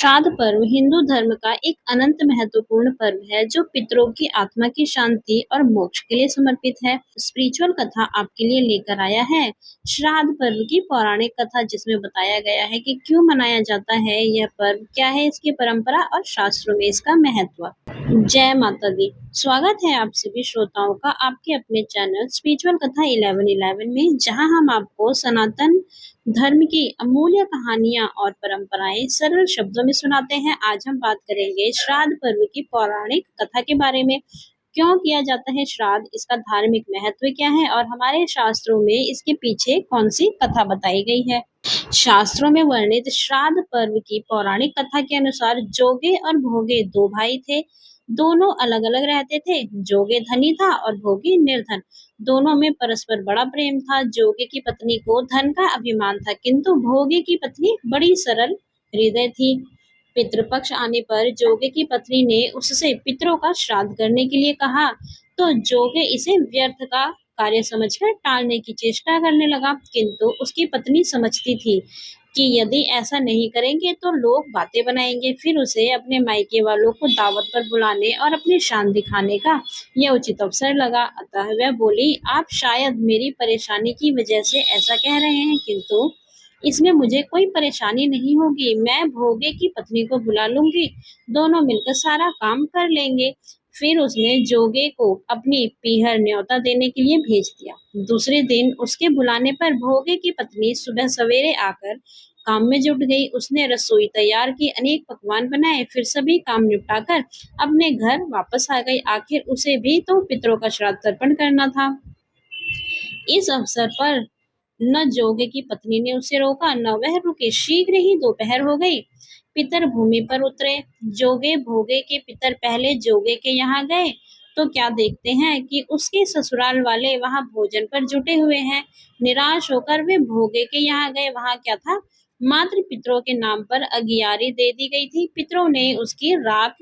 श्राद्ध पर्व हिंदू धर्म का एक अनंत महत्वपूर्ण पर्व है जो पितरों की आत्मा की शांति और मोक्ष के लिए समर्पित है। स्पिरिचुअल कथा आपके लिए लेकर आया है श्राद्ध पर्व की पौराणिक कथा, जिसमें बताया गया है कि क्यों मनाया जाता है यह पर्व, क्या है इसकी परंपरा और शास्त्रों में इसका महत्व। जय माता दी। स्वागत है आप सभी श्रोताओं का आपके अपने चैनल स्पिरिचुअल कथा 1111 में, जहां हम आपको सनातन धर्म की अमूल्य कहानियां और परंपराएं सरल शब्दों में सुनाते हैं। आज हम बात करेंगे श्राद्ध पर्व की पौराणिक कथा के बारे में। क्यों किया जाता है श्राद्ध, इसका धार्मिक महत्व क्या है और हमारे शास्त्रों में इसके पीछे कौन सी कथा बताई गई है। शास्त्रों में वर्णित श्राद्ध पर्व की पौराणिक कथा के अनुसार जोगे और भोगे दो भाई थे। दोनों अलग अलग रहते थे। जोगे धनी था और भोगी निर्धन। दोनों में परस्पर बड़ा प्रेम था। जोगे की पत्नी को धन का अभिमान था, किंतु भोगे की पत्नी बड़ी सरल हृदय थी। पितृपक्ष आने पर जोगे की पत्नी ने उससे पितरों का श्राद्ध करने के लिए कहा, तो जोगे इसे व्यर्थ का कार्य समझकर टालने की चेष्टा करने लगा, किंतु उसकी पत्नी समझती थी कि यदि ऐसा नहीं करेंगे तो लोग बातें बनाएंगे। फिर उसे अपने मायके वालों को दावत पर बुलाने और अपनी शान दिखाने का यह उचित अवसर लगा। अतः वह बोली, आप शायद मेरी परेशानी की वजह से ऐसा कह रहे हैं, किंतु इसमें मुझे कोई परेशानी नहीं होगी। मैं भोगे की पत्नी को बुला लूंगी, दोनों मिलकर सारा काम कर लेंगे। फिर उसने जोगे को अपनी पीहर न्योता देने के लिए भेज दिया। दूसरे दिन उसके बुलाने पर भोगे की पत्नी सुबह सवेरे आकर काम में जुट गई। उसने रसोई तैयार की, अनेक पकवान बनाए, फिर सभी काम निपटाकर अपने घर वापस आ गई। आखिर उसे भी तो पितरों का श्राद्ध तर्पण करना था। इस अवसर पर न जोगे की पत्नी ने उसे रोका, न वह रुके। शीघ्र ही दोपहर हो गई। पितर भूमि पर उतरे। जोगे भोगे के पितर पहले जोगे के यहाँ गए तो क्या देखते हैं कि उसके ससुराल वाले वहां भोजन पर जुटे हुए हैं। निराश होकर वे भोगे के यहाँ गए। वहां क्या था, मात्र पितरों के नाम पर अगियारी दे दी गई थी। पितरों ने उसकी राख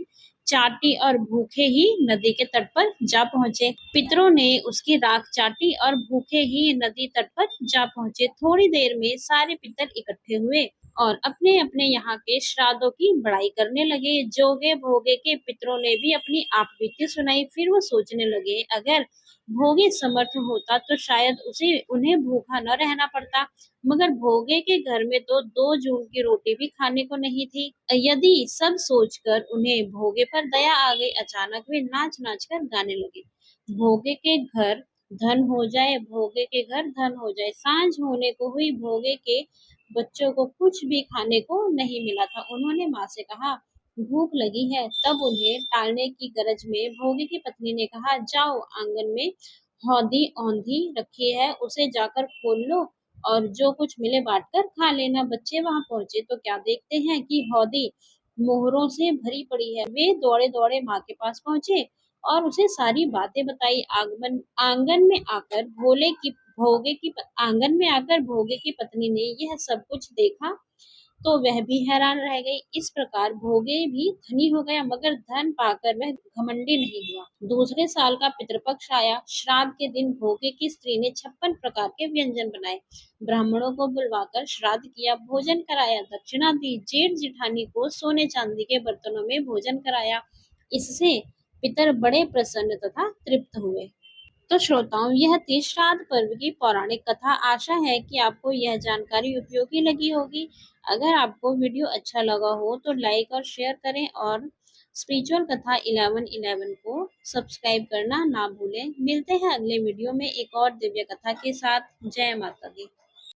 चाटी और भूखे ही नदी के तट पर जा पहुंचे। पितरों ने उसकी राख चाटी और भूखे ही नदी तट पर जा पहुंचे। थोड़ी देर में सारे पितर इकट्ठे हुए और अपने अपने यहाँ के श्राद्धों की बड़ाई करने लगे। जोगे भोगे के पितरों ने भी अपनी आप बीती सुनाई। फिर वो सोचने लगे, अगर भोगे समर्थ होता तो शायद उसे उन्हें भूखा न रहना पड़ता, मगर भोगे के घर में तो 2 जून की रोटी भी खाने को नहीं थी। यदि सब सोचकर उन्हें भोगे पर दया आ गई। अचानक वे नाच नाच कर गाने लगे, भोगे के घर धन हो जाए, भोगे के घर धन हो जाए। सांझ होने को हुई। भोगे के बच्चों को कुछ भी खाने को नहीं मिला था। उन्होंने माँ से कहा, भूख लगी है। तब उन्हें टालने की गरज में भोगे की पत्नी ने कहा, जाओ आंगन में हौदी औंधी रखी है, उसे जाकर खोल लो और जो कुछ मिले बांट कर खा लेना। बच्चे वहां पहुंचे तो क्या देखते हैं कि हौदी मोहरों से भरी पड़ी है। वे दौड़े दौड़े माँ के पास पहुंचे और उसे सारी बातें बताई। आंगन में आकर भोगे की पत्नी ने यह सब कुछ देखा तो वह भी हैरान रह गई। इस प्रकार भोगे भी धनी हो गया, मगर धन पाकर वह घमंडी नहीं हुआ। दूसरे साल का पितृपक्ष आया। श्राद्ध के दिन भोगे की स्त्री ने 56 प्रकार के व्यंजन बनाए। ब्राह्मणों को बुलवाकर श्राद्ध किया, भोजन कराया, दक्षिणा दी। जेठ जिठानी को सोने चांदी के बर्तनों में भोजन कराया। इससे पितर बड़े प्रसन्न तथा तृप्त हुए। तो श्रोताओं, यह थी श्राद्ध पर्व की पौराणिक कथा। आशा है कि आपको यह जानकारी उपयोगी लगी होगी। अगर आपको वीडियो अच्छा लगा हो तो लाइक और शेयर करें और स्पिरिचुअल कथा 1111 को सब्सक्राइब करना ना भूलें। मिलते हैं अगले वीडियो में एक और दिव्य कथा के साथ। जय माता दी।